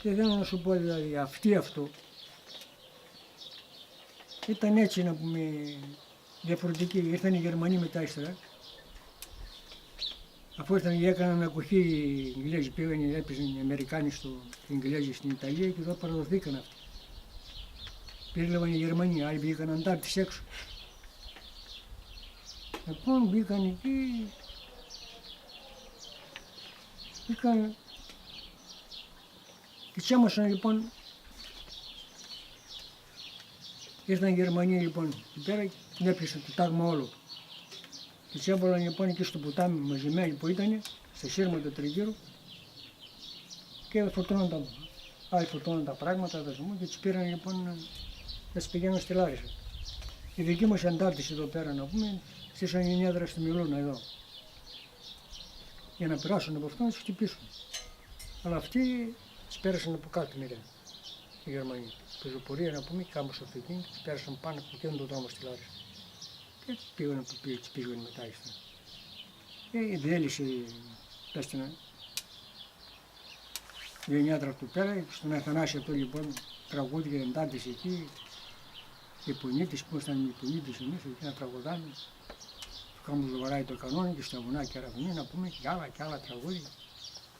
Και θέλω να σου πω δηλαδή αυτοί αυτό ήταν έτσι να πούμε διαφορετικοί. Ήρθαν οι Γερμανοί μετά ύστερα. Αφού ήρθαν έκαναν ακοχή οι Ιγγλέζοι, πήγαν, έπαιζαν οι Αμερικάνοι οι Ιγγλέζοι στην Ιταλία και εδώ παραδοθήκαν αυτοί. Πήρλευαν οι Γερμανοί, άλλοι πήγαν Αντάρτης έξω. Λοιπόν μπήκαν εκεί, μπήκαν και τσέμωσαν λοιπόν. Ήρθαν οι Γερμανοί λοιπόν εκεί πέρα και έπιασαν το τάγμα όλο. Και τσέμπολαν λοιπόν εκεί στο ποτάμι μαζεμένοι που ήταν, στα σύρματα τριγύρω και φορτώναν άλλοι φορτώναν τα πράγματα, τα ζουμού και τους πήραν λοιπόν, τις πηγαίνουν στη Λάρισα. Οι δικοί μας Αντάρτες εδώ πέρα να πούμε, στήσαν μια έδρα στη Μιλούνα εδώ. Για να περάσουν από αυτό να τους χτυπήσουν. Αλλά αυτοί τις πέρασαν από κάτω μεριά, οι Γερμανοί. Πεζοπορία να πούμε, και κάμπος αυτοκίνητο, τις πέρασαν πάνω από εκείνον τον δρόμο στη Λάρισα. Και πήγαν που πήγαν μετά ύστερα. Και η διέλυση, πέστηνα, η γενιάτρα του πέρα, στον Αθανάσιο αυτό λοιπόν, τραγούδια εντάντηση εκεί, οι Πουνίτες, πώς ήταν οι Πουνίτες εμείς, εκεί να τραγουδάνε. Το κάμπος βαράει το κανόνι και στα βουνά και αραβωνή να πούμε και άλλα τραγούδια.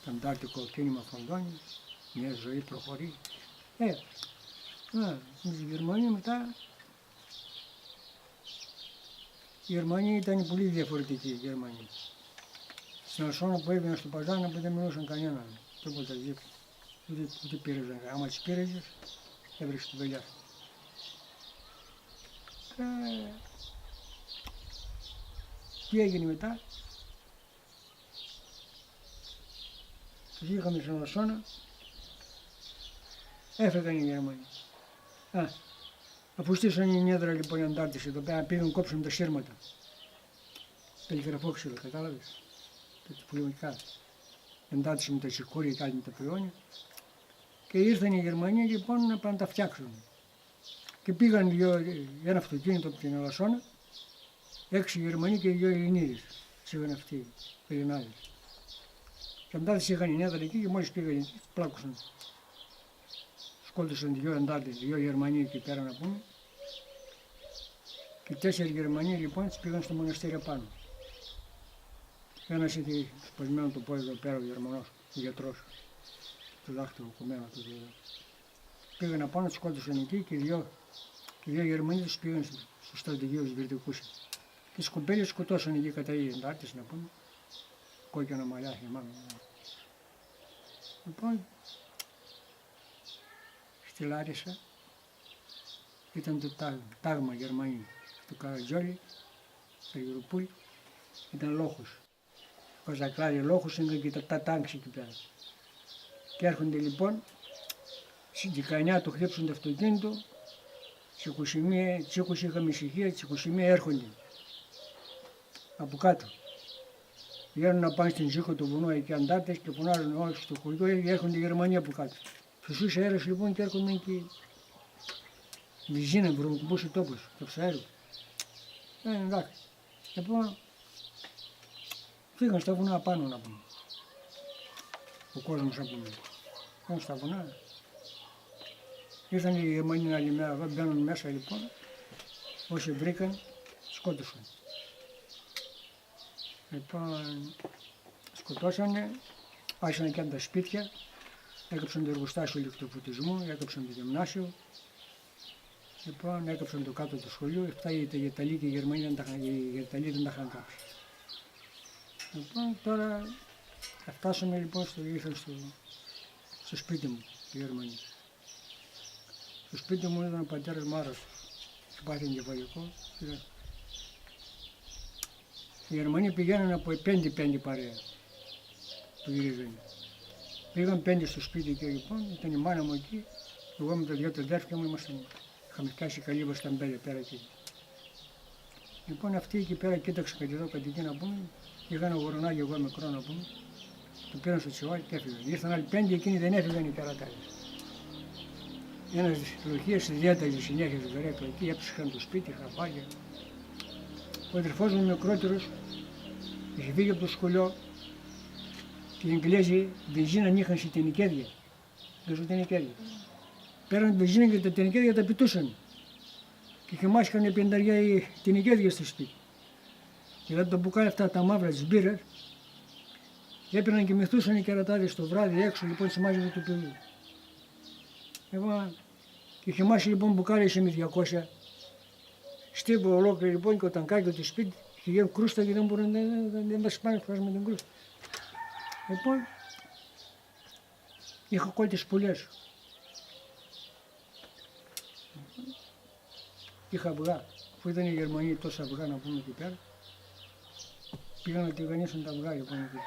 Το αντάρτικο κίνημα φοντώνει, μια ζωή προχωρεί. Οι Γερμανοί μετά, οι Γερμανοί ήταν πολύ διαφορετικοί οι Γερμανοί. Στην Ασώνα που έβγαιναν στο Παζάνα που δεν μιλούσαν κανέναν, τίποτα δίπλα. Ούτε πήραζαν. Άμα τις πήραζες, έβρεξε την πελιά. Τι έγινε μετά, τους είχαμε στην Ασώνα, έφεγαν οι Γερμανοί. Αφού στήσαν η έδρα λοιπόν οι Αντάρτες εδώ πέρα, πήγαν κόψουν τα σύρματα. Τελιγραφόξυλο, κατάλαβες. Τα πουλιονικά. Αντάρτες με τα σηκώρια και άλλοι με τα πριόνια. Και ήρθαν οι Γερμανοί λοιπόν να πάνε τα φτιάξουν. Και πήγαν ένα αυτοκίνητο από την Αλασσόνα, 6 Γερμανοί και 2 Ελληνίδες. Είχαν αυτοί οι Ελληνάδες. Και Αντάρτες είχαν η έδρα εκεί και μόλις πήγαν εκεί, πλάκωσαν. Σκόλτωσαν 2 Αντάρτες, 2 Γερμανοί εκεί πέρα να πούμε. Και 4 Γερμανοί λοιπόν τις πήγαν στο μοναστήρι πάνω. Ένας είχε σπασμένο το πόδι εδώ πέρα ο Γερμανός, ο γιατρός. Το δάχτυλο κομμένο του εδώ. Πήγαν απάνω, τους σκόλτωσαν εκεί και 2 Γερμανοί τους πήγαν στους στρατηγίους βυρτικούς. Και τις κοπέλες σκοτώσαν εκεί κατά οι Αντάρτες να πούμε. Κόκκινα μαλλιά, θυμάμαι. Λοιπόν, στη Λάρισα ήταν το τάγμα Γερμανί. Το Καρατζόλι, το Γερουπούλι, ήταν λόχος. Ο Καζακλάρι λόχος είναι και τα τάγκς εκεί πέρα. Και έρχονται λοιπόν, στις 19 το χτύψουν το αυτοκίνητο, στις 20 είχαμε ησυχία, στις 21 έρχονται από κάτω. Βγαίνουν να πάνε στην Ζήκο του βουνού εκεί Αντάρτες και φωνάζουν όλοι στο χωριό, έρχονται οι Γερμανοί από κάτω. Στους αέρας λοιπόν και έρχονται και βυζίνα, βρωμοκουμπούσε τόπος, το ψαέριο. Εντάξει. Λοιπόν, φύγαν στα βουνά πάνω να πούμε. Ο κόσμος να πούμε. Φύγαν στα βουνά. Ήρθαν οι Γερμανοί άλλη μέρα εδώ, μπαίνουν μέσα λοιπόν. Όσοι βρήκαν, σκότωσαν. Λοιπόν, σκοτώσανε, άρχισαν και τα σπίτια, έκαψαν το εργοστάσιο ηλεκτροφωτισμού, έκαψαν το γυμνάσιο. Λοιπόν, έκαψαν το κάτω του σχολείου, αυτά οι Ιταλοί και οι Γερμανοί δεν τα είχαν κάψει. Λοιπόν, τώρα φτάσαμε λοιπόν στο σπίτι μου, οι Γερμανοί. Στο σπίτι μου ήταν ο πατέρας μου άρρωστος, υπάρχει εγκεφαλικό. Οι Γερμανοί πηγαίνουν από 5 παρέα που γυρίζανε. Πήγαν 5 στο σπίτι και λοιπόν, ήταν η μάνα μου εκεί, εγώ με τα 2 αδέρφια μου είχαμε φτάσει καλύβα στα μπέλια πέρα εκεί. Λοιπόν αυτοί εκεί πέρα κοίταξαν κάτι εδώ, κάτι εκεί να πούμε, είχαν ένα γορονάκι εγώ μικρό να πούμε, το πήραν στο τσιβάκι και έφυγαν. Ήρθαν άλλοι 5, εκείνοι δεν έφυγαν οι καρατάρες. Ένας λοχείας διάταγε συνέχεια στην καρέκλα εκεί, έψυχαν το σπίτι, χαπάγια. Ο αδερφός μου μικρότερος είχε φύγει από το σχολείο και οι Εγγλέζοι βενζίνα είχαν σε τενικέδια. και στο τενικέρι. Πέραν βενζίνη και τα τενικέρια τα πετούσαν. Και χυμάστηκαν οι πενταριά οι τενικέρια στο σπίτι. Δηλαδή τα μπουκάλια αυτά τα μαύρα της μπύρας, έπαιρναν και μυθούσαν οι κερατάδες το βράδυ έξω, λοιπόν, σημάζευε το παιδί. Και χυμάσει λοιπόν μπουκάλια σε με 200, στίβο ολόκληρη λοιπόν, και όταν κάτω το σπίτι, και βγαίνουν κρούστα και δεν μπορούν να μας πάνε με την κρούστα. Λοιπόν, είχα κόλλητες σπουλιές. Είχα αυγά, αφού ήταν οι Γερμανοί τόσα αυγά να πούμε εκεί πέρα. Πήγαν να τηγανίσουν τα αυγά λοιπόν εκεί.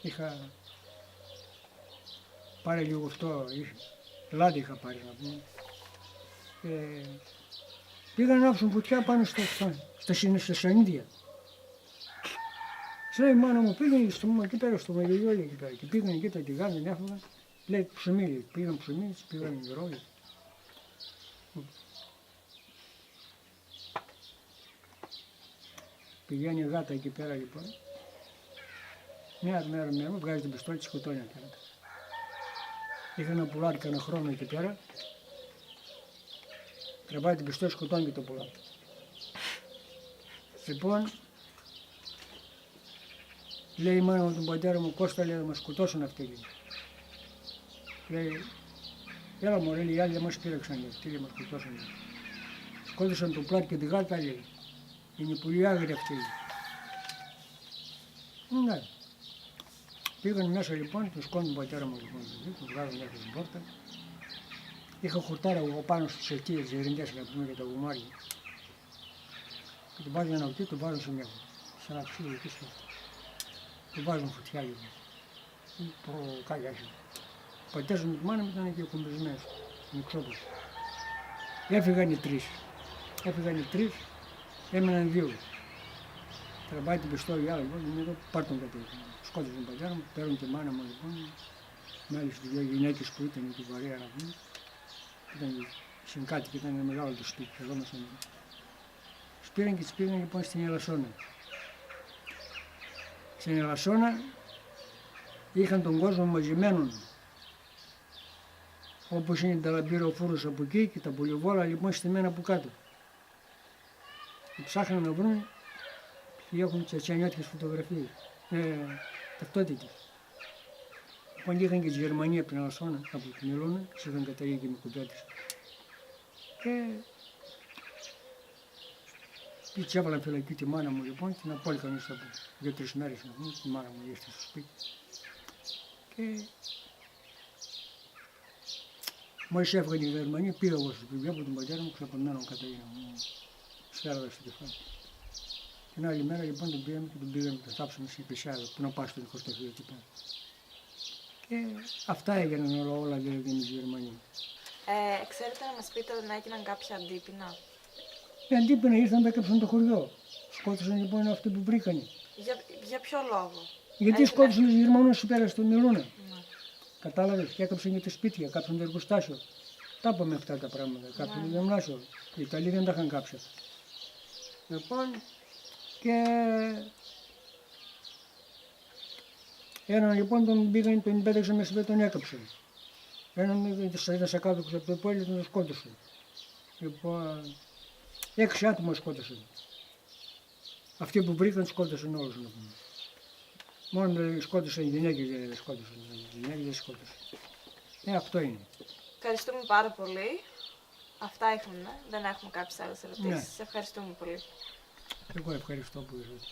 Είχα πάρει λίγο αυτό, λάδι είχα πάρει να πούμε. Πήγαν να άφησουν φωτιά πάνω στα σανίδια. Ξέρω η μάνα μου πήγαινε εκεί πέρα στο Μεγελιόλι εκεί πέρα και πήγαν εκεί τα τηγάνια, έφυγαν. Λέει ψωμί, πήγαν ψωμί, πήγαν νερό. Πηγαίνει η γάτα εκεί πέρα λοιπόν. Μια μέρα μου βγάζει την πιστόλη της, σκοτώνει εκεί. Είχα ένα πουλάκι κανένα χρόνο εκεί πέρα. Τραβάει την πιστόλη, σκοτώνει και το πουλάκι. Λοιπόν, λέει η μάνα μου τον πατέρα μου, Κώστα, λέει, θα μας σκοτώσουν αυτοί. Λέει, έλα μωρέ, λέει, οι άλλοι δεν μας πήραξαν, λέει, τι λέει, μας σκοτώσουν. Σκότωσαν το πουλάκι και τη γάτα, λέει. Είναι πολύ άγρια αυτή. Ναι. Πήγαν μέσα λοιπόν, τον σκόνη τον πατέρα μου λοιπόν, τον βγάζουν μέσα στην πόρτα. Είχα χορτάρα εγώ πάνω στις αιτίες, τις ερindές να πούμε για τα γουμάρια. Και τον βάζουν ένα οτί, τον βάζουν σε μια σαν ένα ψήλο εκεί στο. Τον βάζουν φωτιά λοιπόν. Προκαλιάζει. Ο πατέρας μου και η μάνα μου ήταν και κομπισμένος, μικρόπος. Έφυγαν οι τρεις. Έμεναν δύο. Τραβάει την πιστόλη άλλο λοιπόν, και εδώ πάρ' τον κατέβει. Σκότωσαν τον πατέρα μου, παίρνουν τη μάνα μου λοιπόν. Μάλιστα δύο γυναίκες που ήταν εκεί βαρέα να πούμε. Ήταν συγκάτοικοι, ήταν μεγάλο το σπίτι, εδώ μας έμεναν. Τους πήραν και τις πήγαν λοιπόν στην Ελασσόνα. Στην Ελασσόνα είχαν τον κόσμο μαζεμένον. Όπως είναι τα λαμπύρα ο φούρος από εκεί και τα πολυβόλα λοιπόν στημένα από κάτω. Ψάχναν να βρουν και έχουν τσατσιανιώτικες φωτογραφίες, ταυτότητες. Λοιπόν είχαν και τις Γερμανία από την Ελασσόνα, από την Μελώνα, και είχαν καταγεί και με κουπέτες. Και της έβαλαν φυλακή τη μάνα μου λοιπόν, την απόλυκαν μέσα από 2-3 μέρες να πούμε, τη μάνα μου ήρθε στο σπίτι. Και μόλις έφυγαν οι Γερμανοί, πήγα εγώ στο σπίτι από τον πατέρα μου, ξαπονμένον Καταρίνα μου. Σφαίραγα στο κεφάλι. Την άλλη μέρα λοιπόν τον πήγαμε και τον θάψαμε στην Πεσιάδα που να πάει στον χορτοφείο εκεί πέρα. Και αυτά έγιναν όλα δηλαδή με τις Γερμανίες. Ξέρετε να μας πείτε αν έγιναν κάποια αντίπεινα? Οι αντίπεινα ήρθαν και έκαψαν το χωριό. Σκότωσαν λοιπόν αυτοί που βρήκανε. Για ποιο λόγο? Γιατί σκότωσαν τους Γερμανούς εκεί πέρα στο Μιλούνα. Κατάλαβες, και έκαψαν και τα σπίτια, κάψαν το εργοστάσιο. Τα είπαμε αυτά τα πράγματα, κάψαν το γυμνάσιο. Οι Ιταλοί δεν τα είχαν κάψει. Λοιπόν, και έναν λοιπόν τον πήγαν, τον πέταξαν μέσα και τον έκαψαν. Έναν ήταν σε κάτω από το πόλι, τον σκότωσαν. Λοιπόν, 6 άτομα σκότωσαν. Αυτοί που βρήκαν σκότωσαν όλους να πούμε. Μόνο σκότωσαν οι γυναίκες, δεν σκότωσαν. Οι γυναίκες δεν σκότωσαν. Αυτό είναι. Ευχαριστούμε πάρα πολύ. Αυτά είχαμε. Δεν έχουμε κάποιες άλλες ερωτήσεις. Ναι. Σε ευχαριστούμε πολύ. Εγώ ευχαριστώ που ήρθατε.